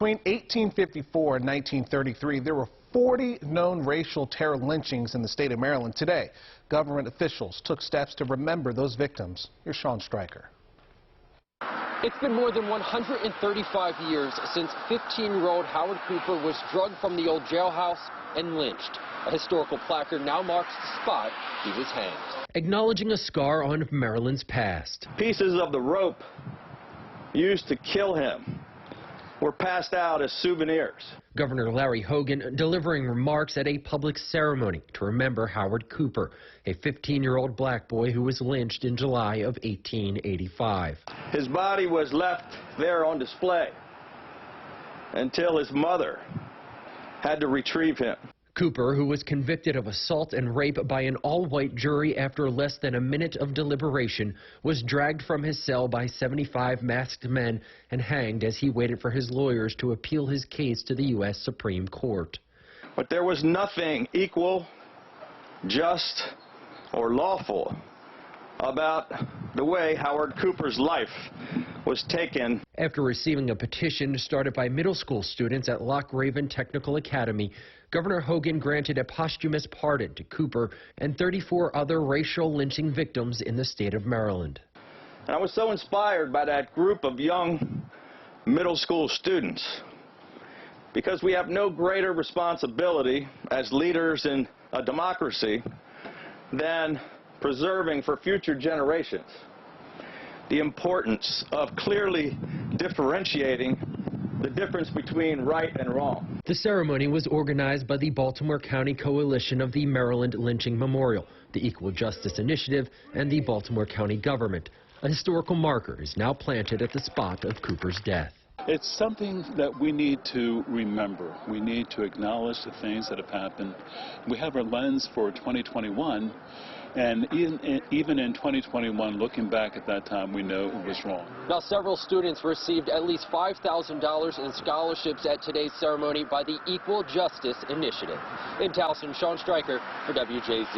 Between 1854 and 1933, there were 40 known racial terror lynchings in the state of Maryland. Today, government officials took steps to remember those victims. Here's Sean Stryker. It's been more than 135 years since 15-year-old Howard Cooper was drugged from the old jailhouse and lynched. A historical placard now marks the spot he was hanged, acknowledging a scar on Maryland's past. Pieces of the rope used to kill him were passed out as souvenirs. Governor Larry Hogan delivering remarks at a public ceremony to remember Howard Cooper, a 15-year-old black boy who was lynched in July of 1885. His body was left there on display until his mother had to retrieve him. Cooper, who was convicted of assault and rape by an all-white jury after less than a minute of deliberation, was dragged from his cell by 75 masked men and hanged as he waited for his lawyers to appeal his case to the U.S. Supreme Court. But there was nothing equal, just, or lawful about the way Howard Cooper's life was taken. After receiving a petition started by middle school students at Loch Raven Technical Academy, Governor Hogan granted a posthumous pardon to Cooper and 34 other racial lynching victims in the state of Maryland. And I was so inspired by that group of young middle school students because we have no greater responsibility as leaders in a democracy than preserving for future generations the importance of clearly differentiating the difference between right and wrong. The ceremony was organized by the Baltimore County Coalition of the Maryland Lynching Memorial, the Equal Justice Initiative, and the Baltimore County government. A historical marker is now planted at the spot of Cooper's death. It's something that we need to remember. We need to acknowledge the things that have happened. We have our lens for 2021, and even in 2021, looking back at that time, we know it was wrong. Now, several students received at least $5,000 in scholarships at today's ceremony by the Equal Justice Initiative. In Towson, Sean Stryker for WJZ.